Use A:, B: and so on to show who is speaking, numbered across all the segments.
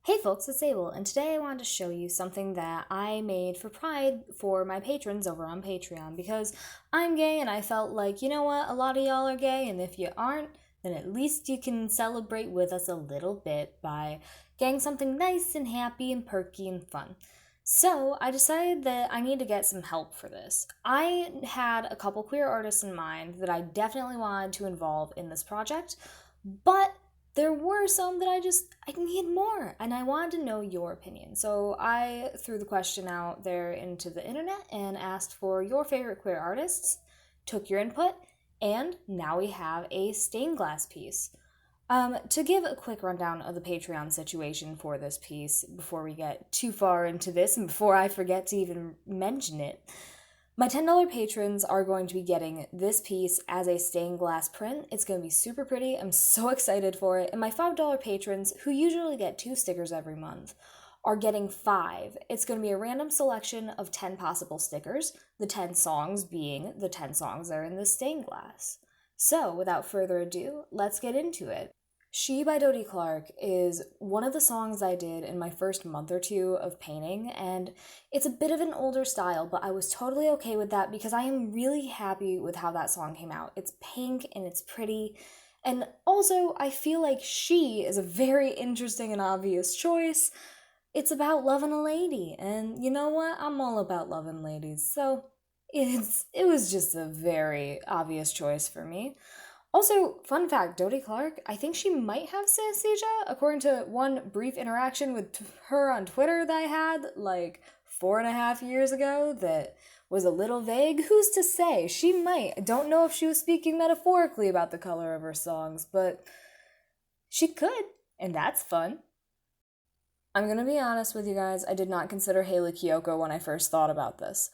A: Hey folks, it's Abel, and today I wanted to show you something that I made for Pride for my patrons over on Patreon because I'm gay and I felt like, you know what, a lot of y'all are gay, and if you aren't, then at least you can celebrate with us a little bit by getting something nice and happy and perky and fun. So I decided that I need to get some help for this. I had a couple queer artists in mind that I definitely wanted to involve in this project, but there were some that I need more, and I wanted to know your opinion. So I threw the question out there into the internet and asked for your favorite queer artists, took your input, and now we have a stained glass piece. To give a quick rundown of the Patreon situation for this piece before we get too far into this and before I forget to even mention it, my $10 patrons are going to be getting this piece as a stained glass print. It's going to be super pretty. I'm so excited for it. And my $5 patrons, who usually get 2 stickers every month, are getting 5. It's going to be a random selection of 10 possible stickers, the 10 songs being the 10 songs that are in the stained glass. So, without further ado, let's get into it. She by Dodie Clark is one of the songs I did in my first month or two of painting, and it's a bit of an older style, but I was totally okay with that because I am really happy with how that song came out. It's pink and it's pretty, and also I feel like She is a very interesting and obvious choice. It's about loving a lady, and you know what? I'm all about loving ladies, so it was just a very obvious choice for me. Also, fun fact, Dodie Clark, I think she might have synesthesia, according to one brief interaction with her on Twitter that I had, like, 4.5 years ago, that was a little vague. Who's to say? She might. I don't know if she was speaking metaphorically about the color of her songs, but she could, and that's fun. I'm gonna be honest with you guys, I did not consider Hayley Kiyoko when I first thought about this.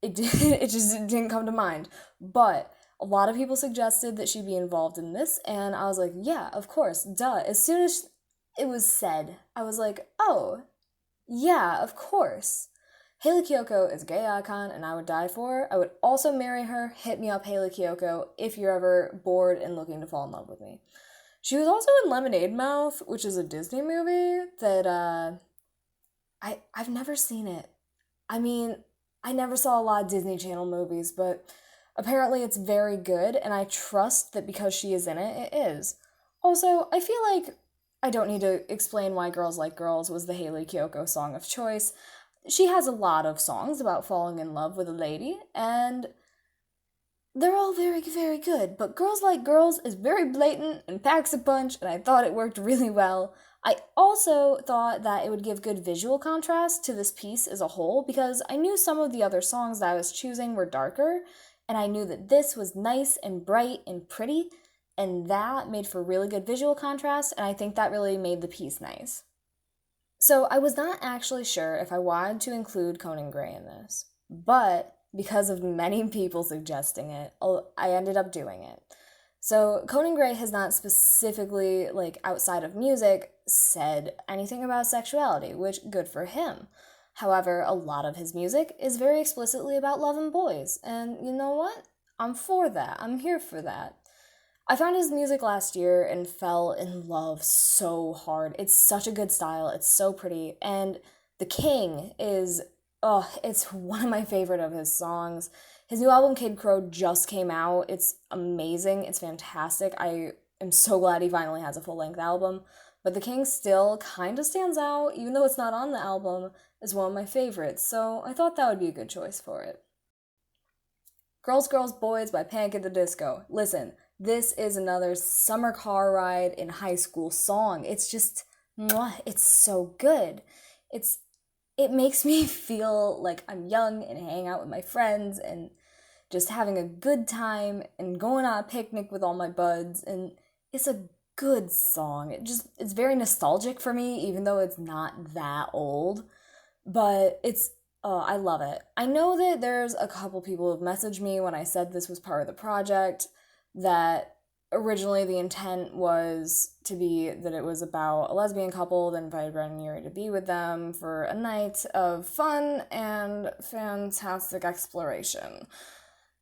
A: It just didn't come to mind, but a lot of people suggested that she be involved in this, and I was like, yeah, of course, duh. As soon as it was said, I was like, oh, yeah, of course. Hayley Kiyoko is a gay icon, and I would die for her. I would also marry her. Hit me up, Hayley Kiyoko, if you're ever bored and looking to fall in love with me. She was also in Lemonade Mouth, which is a Disney movie that, I've never seen it. I mean, I never saw a lot of Disney Channel movies, but apparently it's very good, and I trust that because she is in it, it is. Also, I feel like I don't need to explain why Girls Like Girls was the Hayley Kiyoko song of choice. She has a lot of songs about falling in love with a lady, and they're all very, very good, but Girls Like Girls is very blatant and packs a punch, and I thought it worked really well. I also thought that it would give good visual contrast to this piece as a whole because I knew some of the other songs that I was choosing were darker, and I knew that this was nice and bright and pretty, and that made for really good visual contrast, and I think that really made the piece nice. So I was not actually sure if I wanted to include Conan Gray in this, but because of many people suggesting it, I ended up doing it. So Conan Gray has not specifically, like outside of music, said anything about sexuality, which good for him. However, a lot of his music is very explicitly about loving boys, and you know what? I'm for that. I'm here for that. I found his music last year and fell in love so hard. It's such a good style, it's so pretty, and The King is, oh, it's one of my favorite of his songs. His new album, Kid Crow, just came out. It's amazing, it's fantastic. I am so glad he finally has a full length album. But The King still kind of stands out, even though it's not on the album, as one of my favorites, so I thought that would be a good choice for it. Girls, Girls, Boys by Panic at the Disco. Listen, this is another summer car ride in high school song. It's just, mwah, it's so good. It makes me feel like I'm young and hanging out with my friends and just having a good time and going on a picnic with all my buds, and it's a good song. It's very nostalgic for me, even though it's not that old, but I love it. I know that there's a couple people who've messaged me when I said this was part of the project, that originally the intent was to be that it was about a lesbian couple that invited Brennan Urie to be with them for a night of fun and fantastic exploration.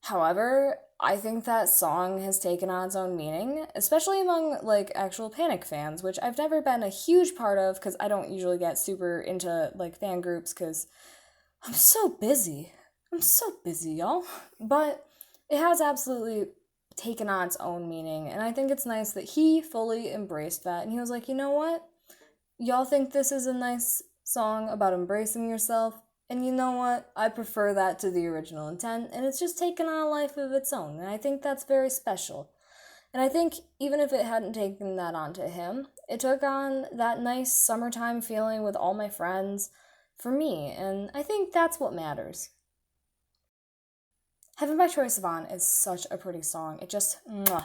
A: However, I think that song has taken on its own meaning, especially among like actual Panic fans, which I've never been a huge part of because I don't usually get super into like fan groups because I'm so busy. I'm so busy, y'all. But it has absolutely taken on its own meaning, and I think it's nice that he fully embraced that. And he was like, you know what? Y'all think this is a nice song about embracing yourself? And you know what? I prefer that to the original intent, and it's just taken on a life of its own, and I think that's very special. And I think even if it hadn't taken that onto him, it took on that nice summertime feeling with all my friends for me, and I think that's what matters. Heaven by Troye Sivan is such a pretty song. It just,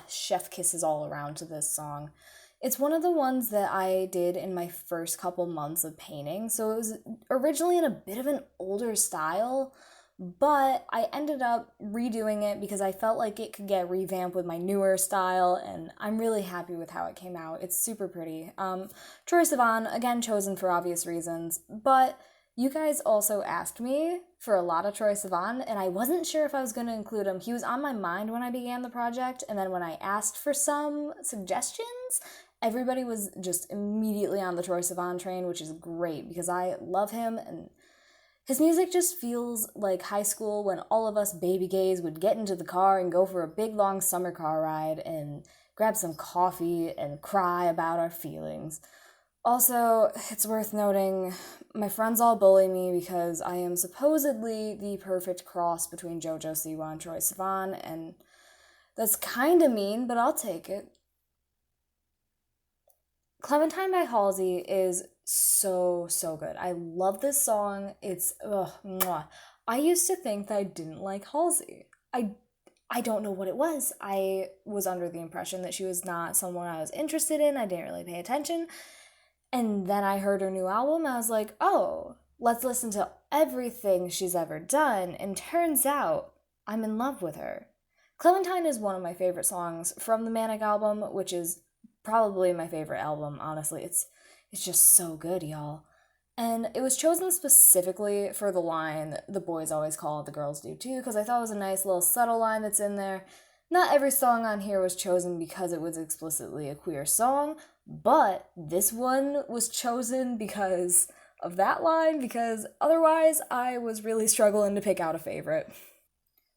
A: chef kisses all around to this song. It's one of the ones that I did in my first couple months of painting, so it was originally in a bit of an older style, but I ended up redoing it because I felt like it could get revamped with my newer style, and I'm really happy with how it came out. It's super pretty. Troye Sivan, again, chosen for obvious reasons, but you guys also asked me for a lot of Troye Sivan, and I wasn't sure if I was going to include him. He was on my mind when I began the project, and then when I asked for some suggestions, everybody was just immediately on the Troye Sivan train, which is great because I love him, and his music just feels like high school when all of us baby gays would get into the car and go for a big long summer car ride and grab some coffee and cry about our feelings. Also, it's worth noting, my friends all bully me because I am supposedly the perfect cross between JoJo Siwa and Troye Sivan, and that's kinda mean, but I'll take it. Clementine by Halsey is so good. I love this song. It's, ugh, mwah. I used to think that I didn't like Halsey. I don't know what it was. I was under the impression that she was not someone I was interested in. I didn't really pay attention. And then I heard her new album, and I was like, oh, let's listen to everything she's ever done. And turns out I'm in love with her. Clementine is one of my favorite songs from the Manic album, which is probably my favorite album, honestly. It's just so good, y'all. And it was chosen specifically for the line, the boys always call it, the girls do too, because I thought it was a nice little subtle line that's in there. Not every song on here was chosen because it was explicitly a queer song, but this one was chosen because of that line, because otherwise I was really struggling to pick out a favorite.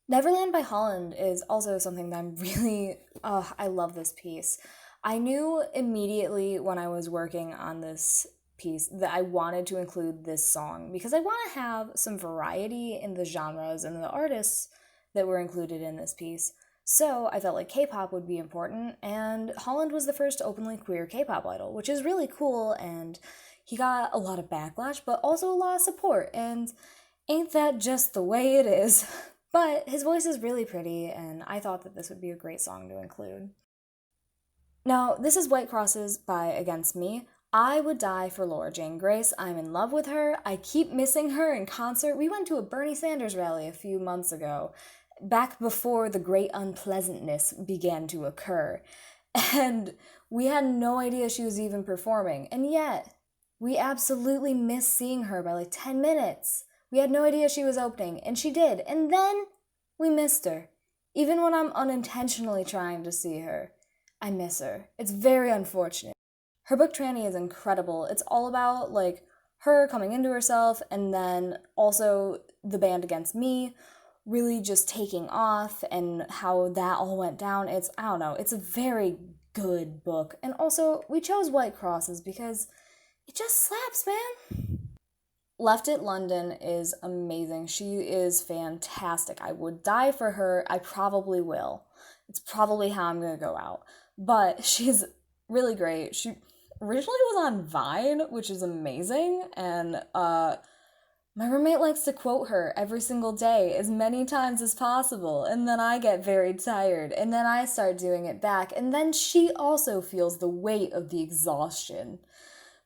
A: Neverland by Holland is also something that I'm really, I love this piece. I knew immediately when I was working on this piece that I wanted to include this song because I want to have some variety in the genres and the artists that were included in this piece. So I felt like K-pop would be important, and Holland was the first openly queer K-pop idol, which is really cool, and he got a lot of backlash, but also a lot of support, and ain't that just the way it is? But his voice is really pretty, and I thought that this would be a great song to include. Now, this is White Crosses by Against Me. I would die for Laura Jane Grace. I'm in love with her. I keep missing her in concert. We went to a Bernie Sanders rally a few months ago, back before the great unpleasantness began to occur. And we had no idea she was even performing. And yet, we absolutely missed seeing her by like 10 minutes. We had no idea she was opening, and she did. And then we missed her. Even when I'm unintentionally trying to see her, I miss her. It's very unfortunate. Her book Tranny is incredible. It's all about like her coming into herself and then also the band Against Me really just taking off and how that all went down. I don't know, it's a very good book. And also, we chose White Crosses because it just slaps, man. Left It London is amazing. She is fantastic. I would die for her. I probably will. It's probably how I'm gonna go out. But she's really great. She originally was on Vine, which is amazing, and my roommate likes to quote her every single day as many times as possible, and then I get very tired, and then I start doing it back, and then she also feels the weight of the exhaustion.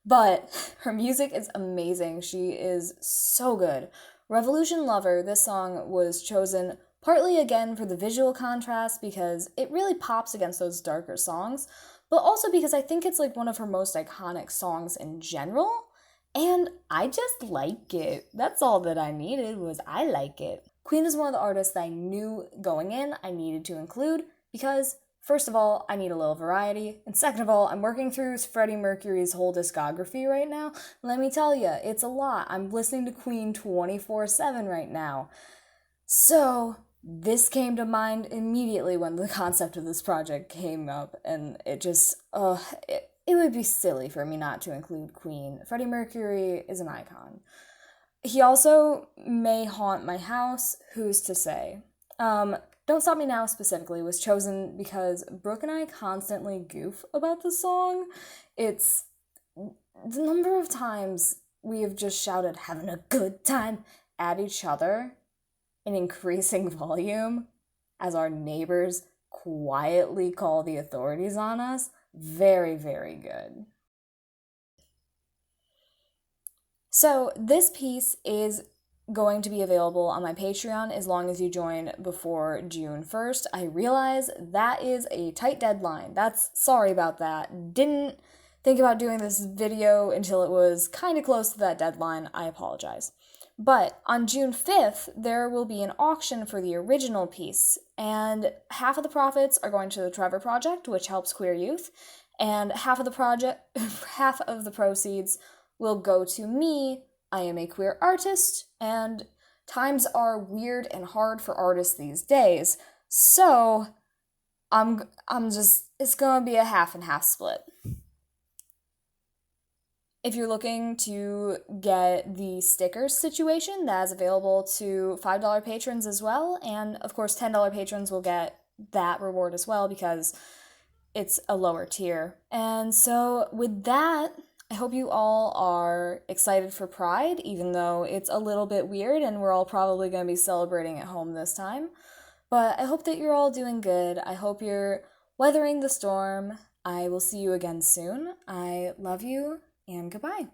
A: But her music is amazing. She is so good. Revolution Lover, this song was chosen partly again for the visual contrast because it really pops against those darker songs, but also because I think it's like one of her most iconic songs in general, and I just like it. That's all that I needed was I like it. Queen is one of the artists that I knew going in I needed to include because, first of all, I need a little variety, and second of all, I'm working through Freddie Mercury's whole discography right now. Let me tell you, it's a lot. I'm listening to Queen 24/7 right now. So, this came to mind immediately when the concept of this project came up, and it would be silly for me not to include Queen. Freddie Mercury is an icon. He also may haunt my house, who's to say? Don't Stop Me Now specifically was chosen because Brooke and I constantly goof about the song. It's the number of times we have just shouted, having a good time, at each other in increasing volume as our neighbors quietly call the authorities on us. Very, very good. So this piece is going to be available on my Patreon as long as you join before June 1st. I realize that is a tight deadline. Sorry about that. Didn't think about doing this video until it was kind of close to that deadline. I apologize. But on June 5th, there will be an auction for the original piece, and half of the profits are going to the Trevor Project, which helps queer youth, and half of the proceeds will go to me. I am a queer artist, and times are weird and hard for artists these days, so it's gonna be a half and half split. If you're looking to get the stickers situation, that is available to $5 patrons as well, and of course $10 patrons will get that reward as well because it's a lower tier. And so with that, I hope you all are excited for Pride, even though it's a little bit weird and we're all probably going to be celebrating at home this time. But I hope that you're all doing good. I hope you're weathering the storm. I will see you again soon. I love you, and goodbye.